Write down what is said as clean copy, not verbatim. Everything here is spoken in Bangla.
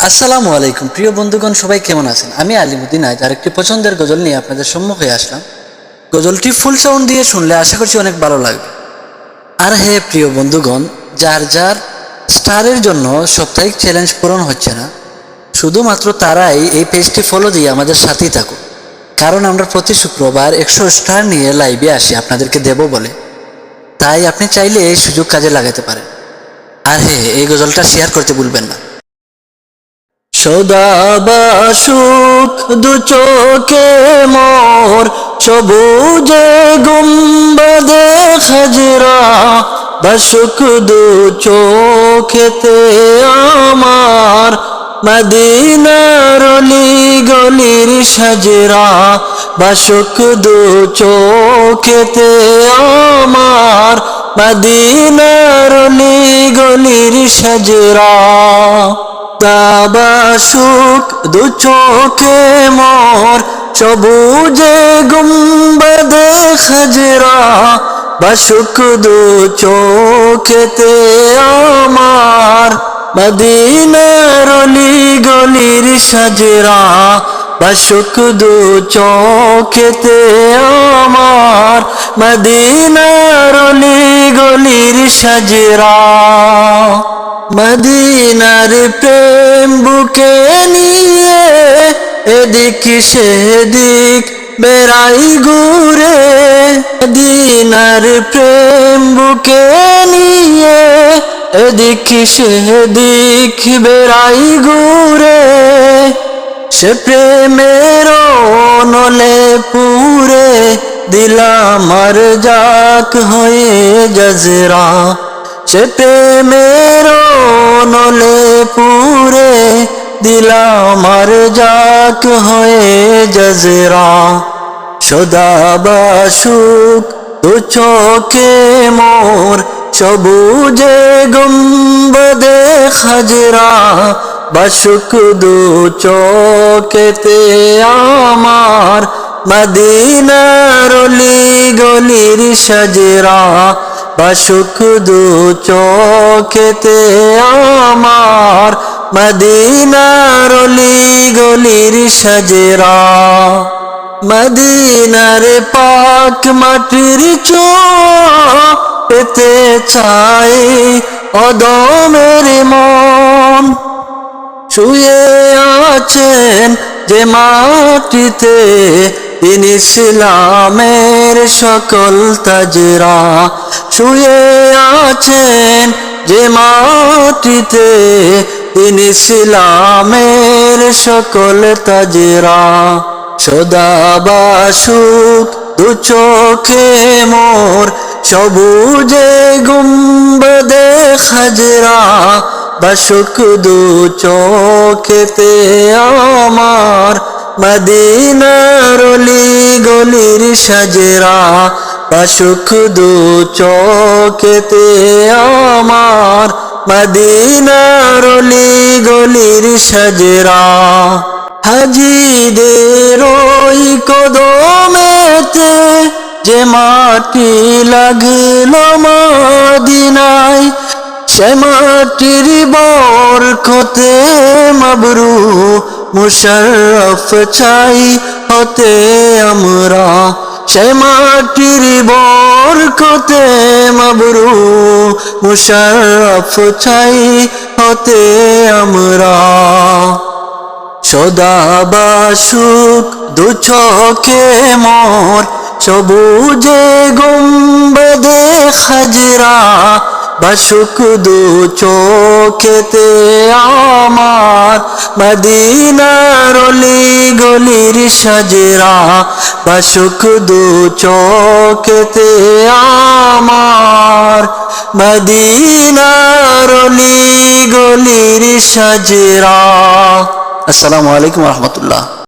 আসসালামু আলাইকুম প্রিয় বন্ধুগণ, সবাই কেমন আছেন? আমি আলিমুদ্দিন আজ আরেকটি পছন্দের গজল নিয়ে আপনাদের সম্মুখে আসলাম। গজলটি ফুল সাউন্ড দিয়ে শুনলে আশা করছি অনেক ভালো লাগবে। আর হ্যাঁ প্রিয় বন্ধুগণ, যার যার স্টারের জন্য সাপ্তাহিক চ্যালেঞ্জ পূরণ হচ্ছে না, শুধুমাত্র তারাই এই পেজটি ফলো দিয়ে আমাদের সাথেই থাকুন। কারণ আমরা প্রতি শুক্রবার 100 স্টার নিয়ে লাইভে আসি আপনাদেরকে দেব বলে। তাই আপনি চাইলে এই সুযোগ কাজে লাগাতে পারেন। আর হ্যাঁ, এই গজলটা শেয়ার করতে ভুলবেন না। সদাবাসুক দু চোখে মোর, সবুজে গুম্বদে খাজরা, বাসুক দু চোখেতে আমার, মদিনার অলি গলির সাজরা, বাসুক দু চোখেতে আমার, মদিনার অলি গলির সাজরা। সদাবাসুক দু চোখে মোর, সবুজে গুম্বদে খাজরা, বাসুক দু চোখেতে আমার, মদিনার অলি গলির সাজরা, বাসুক দু চোখেতে আমার, মদিনার অলি গলির সাজরা। মদিনার প্রেম বুকে নিয়ে এদিক সেদিক বেড়াই ঘুরে, মদিনার প্রেম বুকে নিয়ে এদিক সেদিক বেড়াই ঘুরে, সে প্রেমের নলে পুরে দিলাম আর যাক হয়ে জজরা, সে প্রেমের নলে পুরে দিলাম আর যাক হয়ে জজরা। সদাবাসুক দু চোখে মোর, সবুজে গুম্বদে খাজরা, বাসুক দু চোখেতে আমার, মদিনার অলি গলির সাজরা, বাসুক দু চোখেতে আমার, মদিনার অলি গলির সাজরা। মদিনার পাক মাটির ছোঁয়া পেতে চাই অদমের মন, শুয়ে আছেন যে মাটিতে দিন ইসলামের সকল তাজরা, শুয়ে আছেন যে মাটিতে দিন ইসলামের সকল তাজরা। সদাবাসুক দু চোখে মোর, সবুজে গুম্বদে খাজরা, বাসুক দু চোখেতে আমার, মদিনার অলি গলির সাজরা, বাসুক দু চোখেতে আমার, মদিনার অলি গলির সাজরা। হাজিদের ওই কদমেতে যে মাটি লাগলো মদিনায়, সে মাটির বরকতে মাবরু মুশাররফ চাই হতে আমরা, সে মাটির বরকতে মাবরু মুশাররফ চাই হতে আমরা। সদাবাসুক দু চোখে মোর, সবুজে গুম্বদে খাজরা, বাসুক দু চোখেতে আমার, মদিনার অলি গলির সাজরা, বাসুক দু চোখেতে আমার, মদিনার অলি গলির সাজরা। আসসালামু আলাইকুম ওয়া রাহমাতুল্লাহ।